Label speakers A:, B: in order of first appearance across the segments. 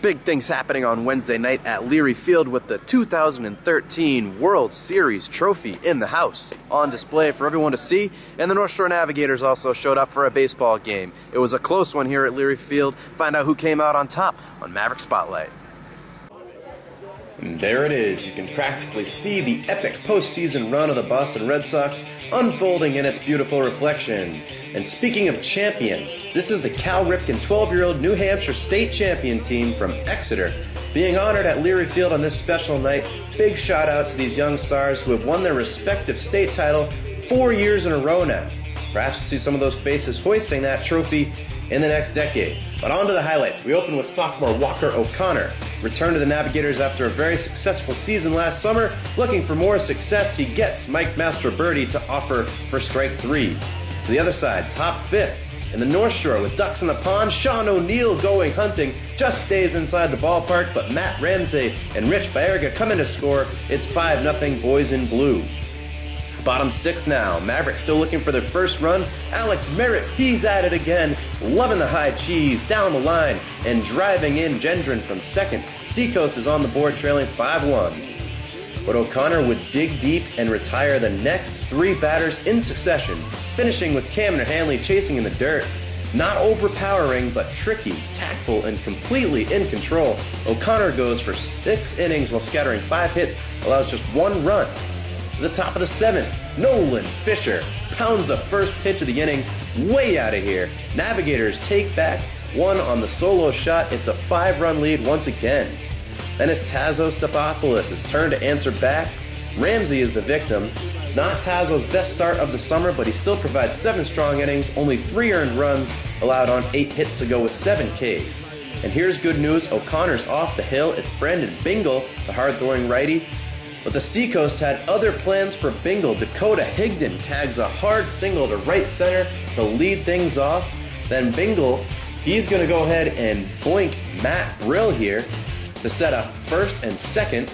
A: big things happening on Wednesday night at Leary Field with the 2013 World Series trophy in the house on display for everyone to see, and the North Shore Navigators also showed up for a baseball game. It was a close one here at Leary Field. Find out who came out on top on Maverick Spotlight. And there it is. You can practically see the epic postseason run of the Boston Red Sox unfolding in its beautiful reflection. And speaking of champions, this is the Cal Ripken 12-year-old New Hampshire state champion team from Exeter being honored at Leary Field on this special night. Big shout out to these young stars who have won their respective state title 4 years in a row now. Perhaps we'll see some of those faces hoisting that trophy in the next decade. But on to the highlights. We open with sophomore Walker O'Connor. Returned to the Navigators after a very successful season last summer. Looking for more success, he gets Mike Mastroberti to offer for strike three. To the other side, top fifth in the North Shore with ducks in the pond. Sean O'Neill going hunting, just stays inside the ballpark, but Matt Ramsey and Rich Baerga come in to score. It's 5-0 boys in blue. Bottom six now. Mavericks still looking for their first run. Alex Merritt, he's at it again. Loving the high cheese down the line and driving in Gendron from second. Seacoast is on the board trailing 5-1. But O'Connor would dig deep and retire the next three batters in succession, finishing with Cameron Hanley chasing in the dirt. Not overpowering, but tricky, tactful, and completely in control. O'Connor goes for 6 innings while scattering 5 hits, allows just 1 run. To the top of the 7th, Nolan Fisher pounds the first pitch of the inning way out of here. Navigators take back 1 on the solo shot. It's a 5-run lead once again. Then it's Tazo Stepopoulos' turn to answer back. Ramsey is the victim. It's not Tazo's best start of the summer, but he still provides 7 strong innings, only 3 earned runs, allowed on 8 hits to go with 7 Ks. And here's good news, O'Connor's off the hill. It's Brendan Bingle, the hard-throwing righty. But the Seacoast had other plans for Bingle. Dakota Higdon tags a hard single to right center to lead things off. Then Bingle, he's going to go ahead and boink Matt Brill here to set up first and second.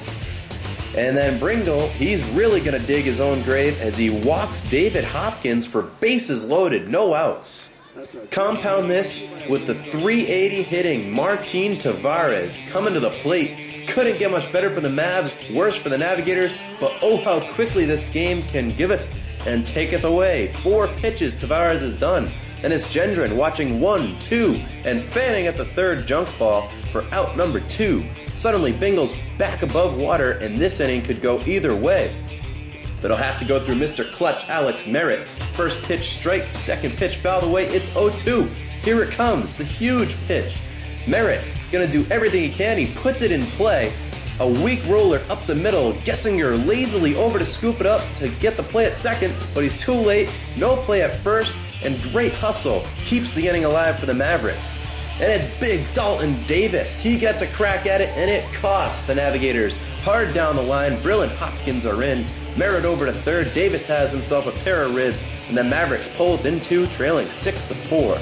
A: And then Bringle, he's really going to dig his own grave as he walks David Hopkins for bases loaded, no outs. Compound this with the .380 hitting Martin Tavares coming to the plate. Couldn't get much better for the Mavs, worse for the Navigators, but oh how quickly this game can giveth and taketh away. 4 pitches, Tavares is done. And it's Gendron watching 1, 2, and fanning at the third junk ball for out number 2. Suddenly Bingle's back above water, and this inning could go either way. But I'll have to go through Mr. Clutch Alex Merritt. First pitch strike, second pitch fouled away, it's 0-2. Here it comes, the huge pitch. Merritt gonna do everything he can, he puts it in play. A weak roller up the middle, Gessinger lazily over to scoop it up to get the play at second, but he's too late, no play at first, and great hustle keeps the inning alive for the Mavericks. And it's big Dalton Davis, he gets a crack at it, and it costs the Navigators. Hard down the line, Brill and Hopkins are in, Merritt over to third, Davis has himself a pair of ribs, and the Mavericks pull within 2, trailing 6-4.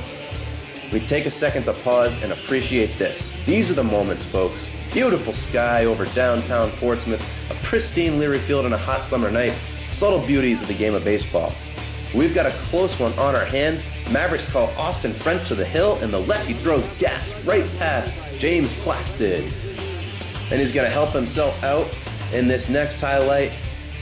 A: We take a second to pause and appreciate this. These are the moments, folks. Beautiful sky over downtown Portsmouth, a pristine Leary Field on a hot summer night, subtle beauties of the game of baseball. We've got a close one on our hands. Mavericks call Austin French to the hill, and the lefty throws gas right past James Plastid. And he's going to help himself out in this next highlight.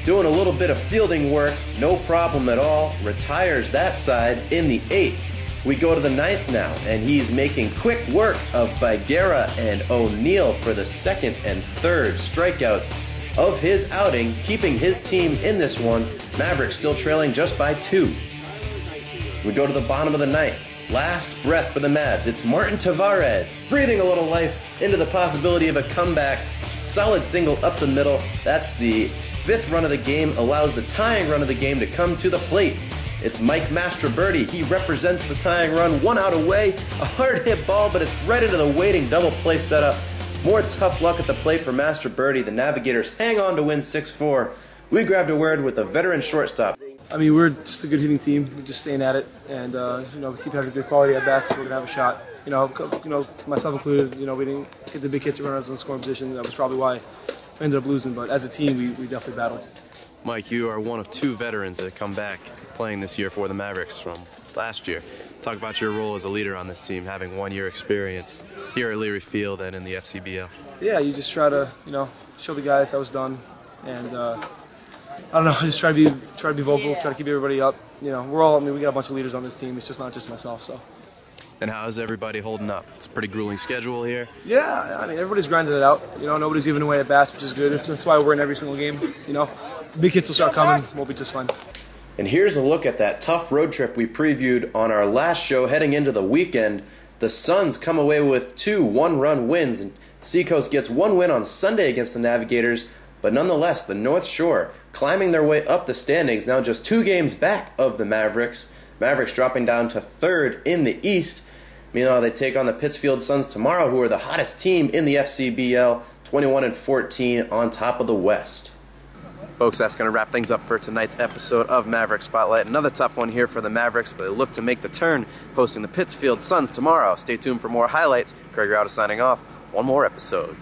A: Doing a little bit of fielding work, no problem at all. Retires that side in the 8th. We go to the 9th now, and he's making quick work of Baguera and O'Neill for the 2nd and 3rd strikeouts of his outing, keeping his team in this one. Mavericks still trailing just by 2. We go to the bottom of the 9th. Last breath for the Mavs. It's Martin Tavares, breathing a little life into the possibility of a comeback. Solid single up the middle. That's the 5th run of the game, allows the tying run of the game to come to the plate. It's Mike Mastroberti. He represents the tying run, 1 out away. A hard hit ball, but it's right into the waiting double play setup. More tough luck at the plate for Mastroberti. The Navigators hang on to win 6-4. We grabbed a word with the veteran shortstop.
B: I mean, we're just a good hitting team. We're just staying at it, and we keep having good quality at bats. We're gonna have a shot. Myself included. We didn't get the big hit to run us in the scoring position. That was probably why we ended up losing. But as a team, we definitely battled.
A: Mike, you are one of 2 veterans that come back playing this year for the Mavericks from last year. Talk about your role as a leader on this team, having 1 year experience here at Leary Field and in the FCBL.
B: Yeah, you just try to, show the guys how it's done, and I don't know, just try to be vocal, try to keep everybody up. We got a bunch of leaders on this team. It's just not just myself. So.
A: And how is everybody holding up? It's a pretty grueling schedule here.
B: Yeah, I mean, everybody's grinding it out. Nobody's giving away at bats, which is good. That's why we're in every single game. The big hits will start coming. We'll be just fine.
A: And here's a look at that tough road trip we previewed on our last show heading into the weekend. The Suns come away with 2 one-run wins, and Seacoast gets 1 win on Sunday against the Navigators, but nonetheless, the North Shore climbing their way up the standings, now just 2 games back of the Mavericks. Mavericks dropping down to 3rd in the East. Meanwhile, they take on the Pittsfield Suns tomorrow, who are the hottest team in the FCBL, 21-14 on top of the West. Folks, that's going to wrap things up for tonight's episode of Maverick Spotlight. Another tough one here for the Mavericks, but they look to make the turn, hosting the Pittsfield Suns tomorrow. Stay tuned for more highlights. Craig Riotto signing off. One more episode.